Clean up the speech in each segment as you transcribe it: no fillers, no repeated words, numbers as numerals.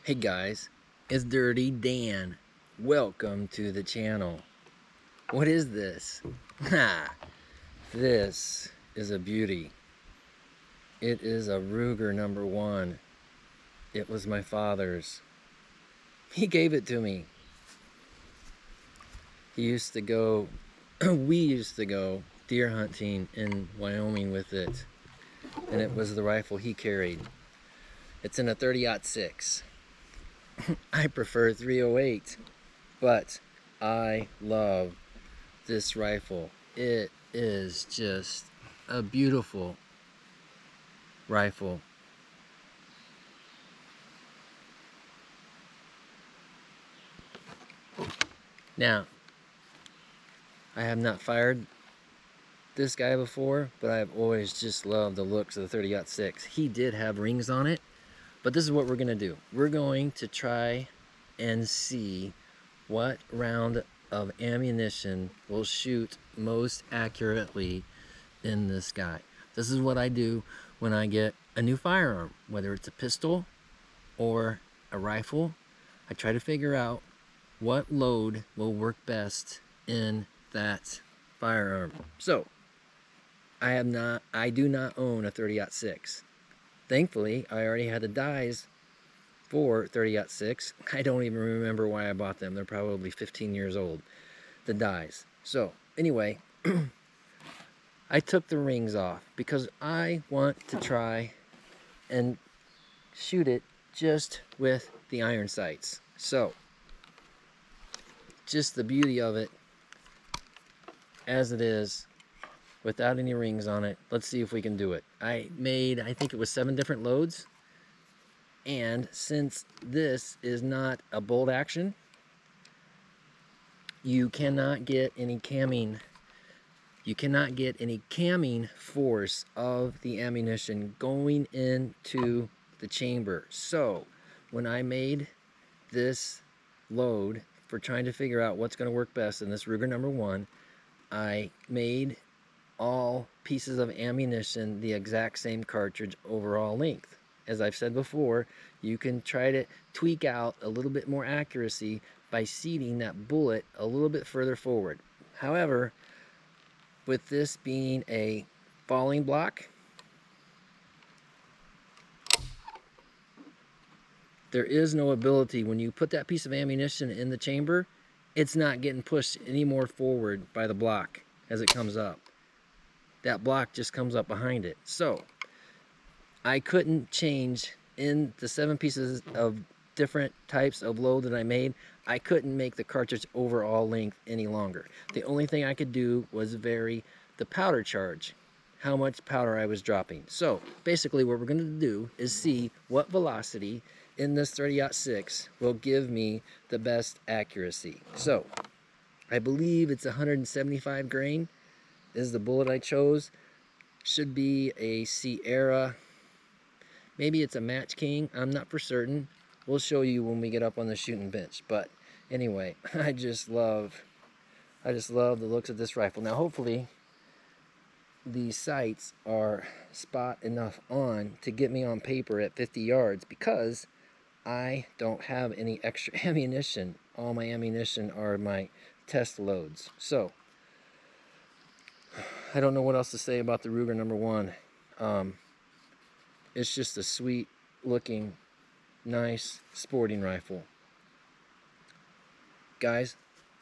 Hey guys, it's Dirty Dan. Welcome to the channel. What is this? Ha! This is a beauty. It is a Ruger number 1. It was my father's. He gave it to me. He used to go, we used to go deer hunting in Wyoming with it. And it was the rifle he carried. It's in a 30-06. I prefer 308, but I love this rifle. It is just a beautiful rifle. Now, I have not fired this guy before, but I've always just loved the looks of the 30-06. He did have rings on it, but this is what we're gonna do. We're going to try and see what round of ammunition will shoot most accurately in this guy. This is what I do when I get a new firearm, whether it's a pistol or a rifle. I try to figure out what load will work best in that firearm. So I do not own a 30-06. Thankfully, I already had the dies for 30-06. I don't even remember why I bought them. They're probably 15 years old, the dies. So anyway, I took the rings off because I want to try and shoot it just with the iron sights. So just the beauty of it as it is without any rings on it. Let's see if we can do it. I think it was 7 different loads, and since this is not a bolt action, you cannot get any camming force of the ammunition going into the chamber. So when I made this load for trying to figure out what's going to work best in this Ruger number 1, I made all pieces of ammunition the exact same cartridge overall length. As I've said before, you can try to tweak out a little bit more accuracy by seating that bullet a little bit further forward. However, with this being a falling block, there is no ability when you put that piece of ammunition in the chamber, it's not getting pushed any more forward by the block as it comes up. That block just comes up behind it. So I couldn't change in the 7 pieces of different types of load that I made. I couldn't make the cartridge overall length any longer. The only thing I could do was vary the powder charge, how much powder I was dropping. So basically what we're going to do is see what velocity in this 30-06 will give me the best accuracy. So I believe it's 175 grain is the bullet I chose. Should be a Sierra. Maybe it's a Match King. I'm not for certain. We'll show you when we get up on the shooting bench. But anyway, I just love the looks of this rifle. Now hopefully the sights are spot enough on to get me on paper at 50 yards, because I don't have any extra ammunition. All my ammunition are my test loads. So I don't know what else to say about the Ruger number 1. It's just a sweet looking, nice sporting rifle. Guys,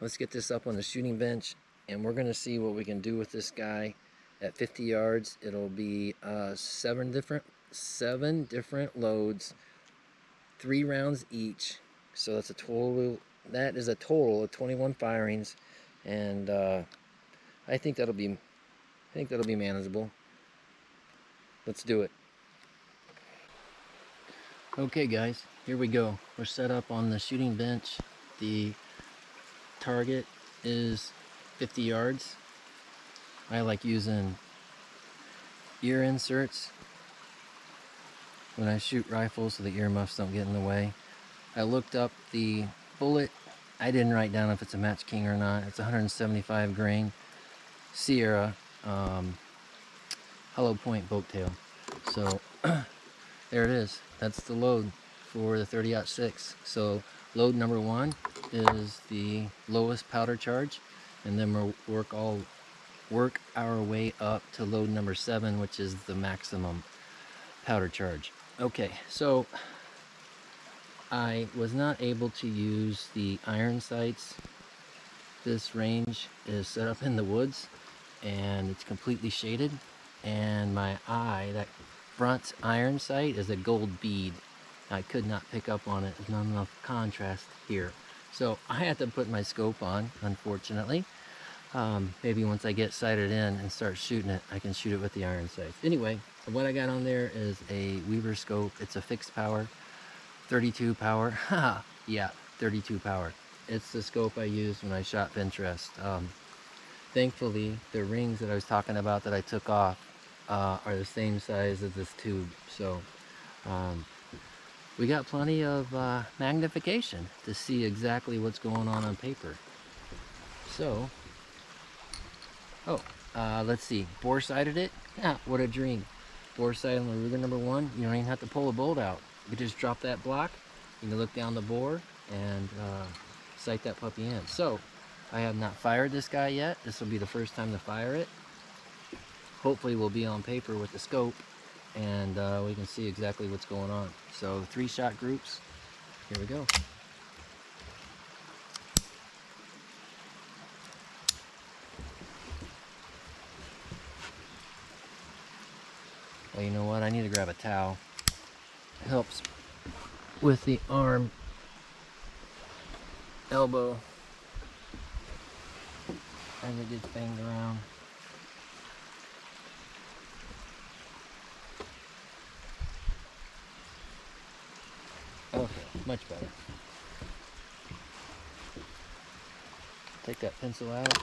let's get this up on the shooting bench, and we're going to see what we can do with this guy at 50 yards. It'll be 7 different loads, 3 rounds each. So that's that is a total of 21 firings, and I think that'll be manageable. Let's do it. Okay guys, here we go. We're set up on the shooting bench. The target is 50 yards. I like using ear inserts when I shoot rifles so the earmuffs don't get in the way. I looked up the bullet. I didn't write down if it's a Match King or not. It's 175 grain Sierra hollow point boat tail. So there it is. That's the load. for the 30-06. So load number 1 is the lowest powder charge, and then we'll work our way up to load number 7, which is the maximum powder charge. Okay, so I was not able to use the iron sights. This range is set up in the woods and it's completely shaded, and my eye, that front iron sight, is a gold bead. I could not pick up on it. There's not enough contrast here, so I had to put my scope on, unfortunately. Maybe once I get sighted in and start shooting it, I can shoot it with the iron sights. Anyway, what I got on there is a Weaver scope. It's a fixed power, 32 power. Haha, yeah, 32 power. It's the scope I used when I shot Pinterest. Thankfully, the rings that I was talking about that I took off are the same size as this tube. So we got plenty of magnification to see exactly what's going on paper. So, let's see, bore-sighted it. Ah, what a dream. Bore-sighted on the Ruger number 1. You don't even have to pull a bolt out. You can just drop that block. You can look down the bore and sight that puppy in. So, I have not fired this guy yet. This will be the first time to fire it. Hopefully we'll be on paper with the scope, and we can see exactly what's going on. So 3-shot groups. Here we go. Well, you know what? I need to grab a towel. It helps with the arm, elbow, as it gets banged around. Okay, much better. Take that pencil out.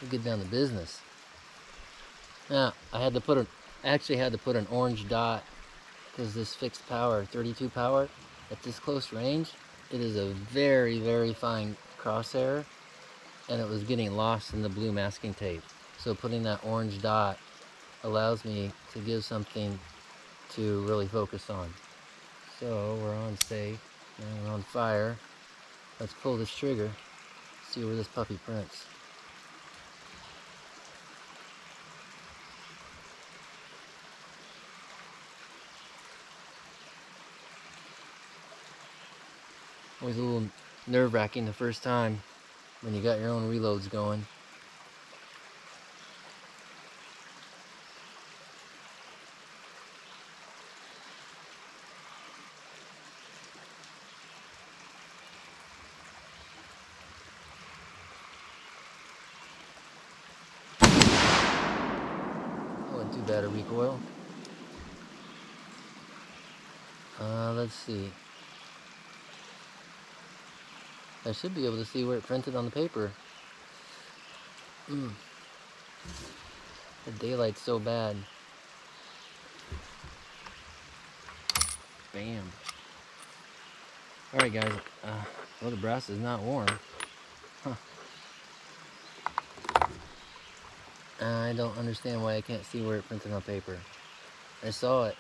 We'll get down to business. Now, I actually had to put an orange dot, because this fixed power, 32 power, at this close range, it is a very, very fine crosshair, and it was getting lost in the blue masking tape. So putting that orange dot allows me to give something to really focus on. So we're on safe, and we're on fire. Let's pull this trigger, see where this puppy prints. Always a little nerve-wracking the first time when you got your own reloads going. Wasn't too bad a recoil. Let's see. I should be able to see where it printed on the paper. The daylight's so bad. Bam. Alright guys, well, the brass is not warm. Huh. I don't understand why I can't see where it printed on paper. I saw it.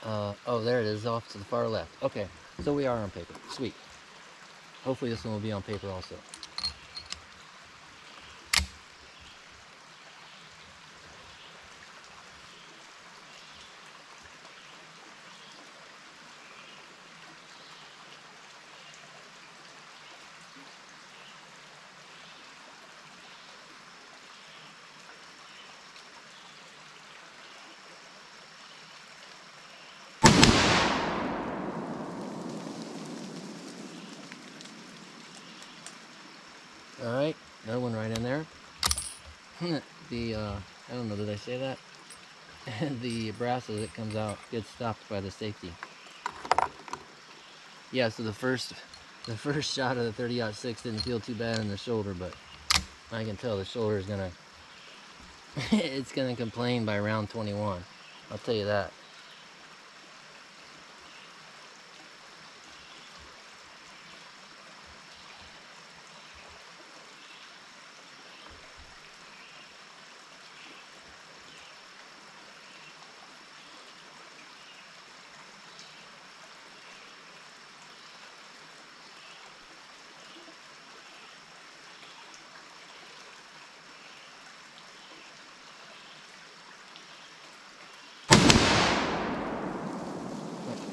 Oh, there it is, off to the far left. Okay, so we are on paper. Sweet. Hopefully this one will be on paper also. Alright, another one right in there. I don't know, did I say that? The brass as it comes out gets stopped by the safety. Yeah, so the first shot of the 30-06 didn't feel too bad in the shoulder, but I can tell the shoulder is gonna it's gonna complain by round 21. I'll tell you that.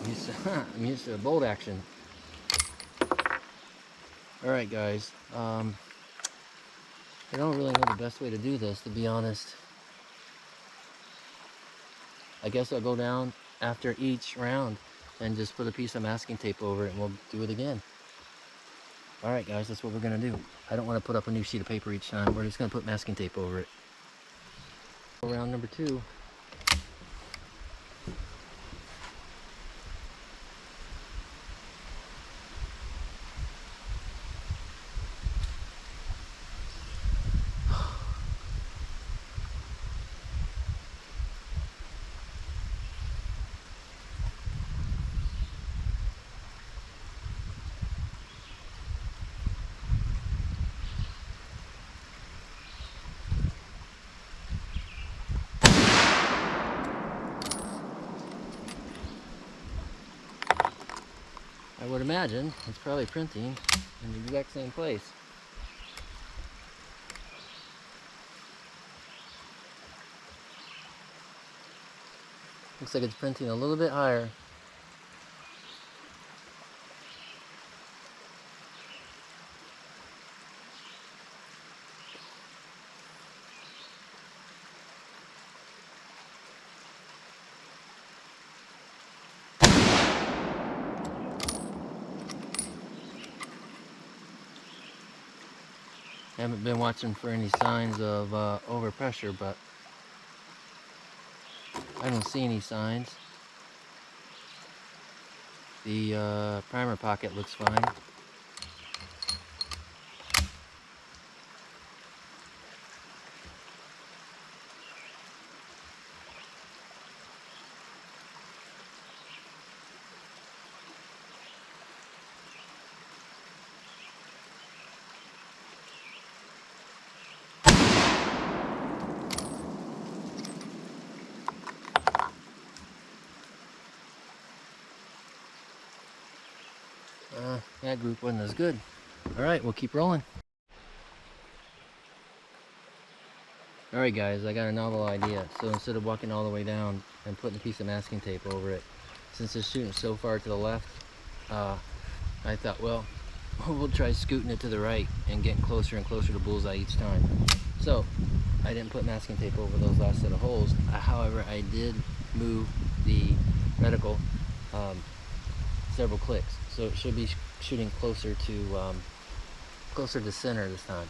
I'm used to the bolt action. Alright guys, I don't really know the best way to do this, to be honest. I guess I'll go down after each round and just put a piece of masking tape over it and we'll do it again. Alright guys, that's what we're going to do. I don't want to put up a new sheet of paper each time. We're just going to put masking tape over it. Round number 2. I would imagine it's probably printing in the exact same place. Looks like it's printing a little bit higher. I haven't been watching for any signs of overpressure, but I don't see any signs. The primer pocket looks fine. That group wasn't as good. Alright, we'll keep rolling. Alright guys, I got a novel idea. So instead of walking all the way down and putting a piece of masking tape over it, since it's shooting so far to the left, I thought, well, we'll try scooting it to the right and getting closer and closer to bullseye each time. So, I didn't put masking tape over those last set of holes. However, I did move the reticle several clicks. So it should be shooting closer to center this time.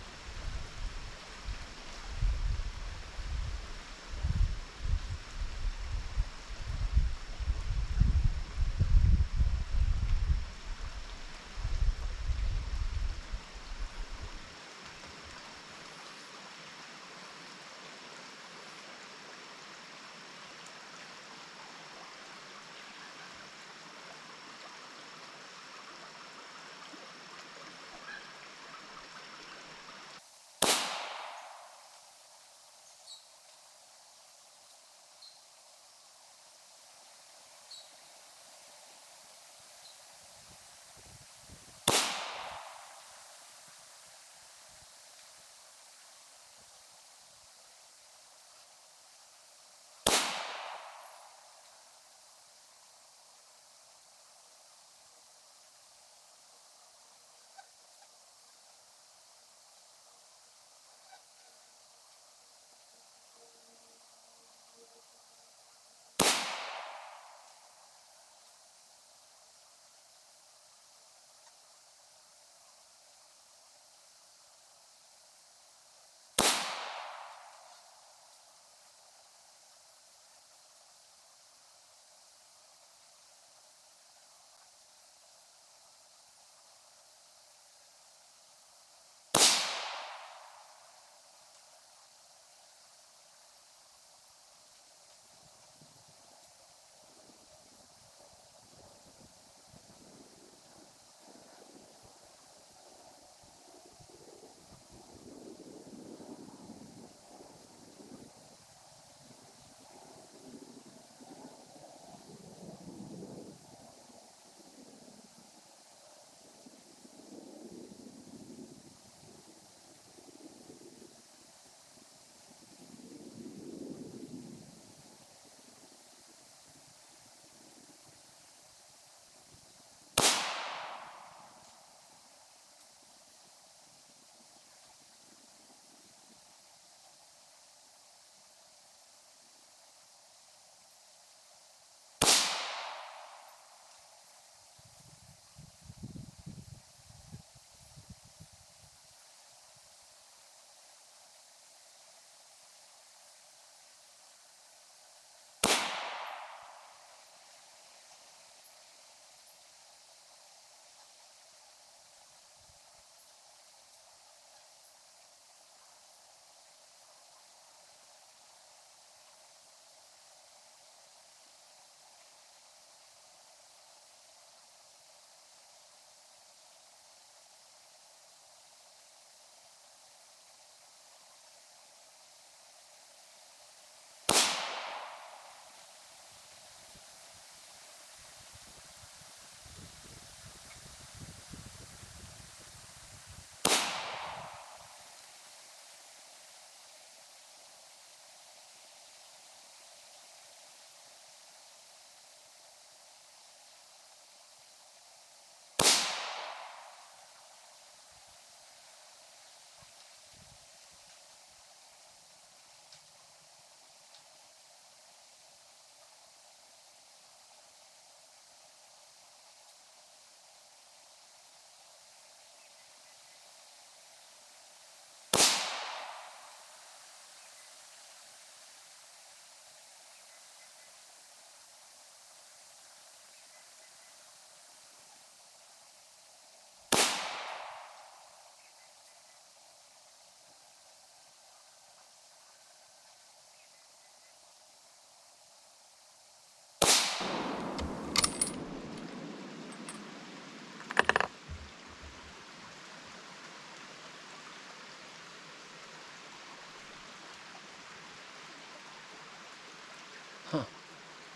Huh.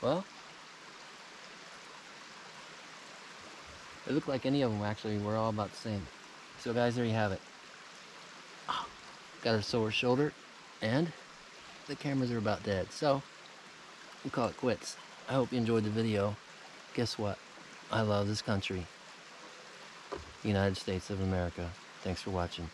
Well, it looked like any of them actually were all about the same. So guys, there you have it. Got a sore shoulder, and the cameras are about dead. So we'll call it quits. I hope you enjoyed the video. Guess what? I love this country, the United States of America. Thanks for watching.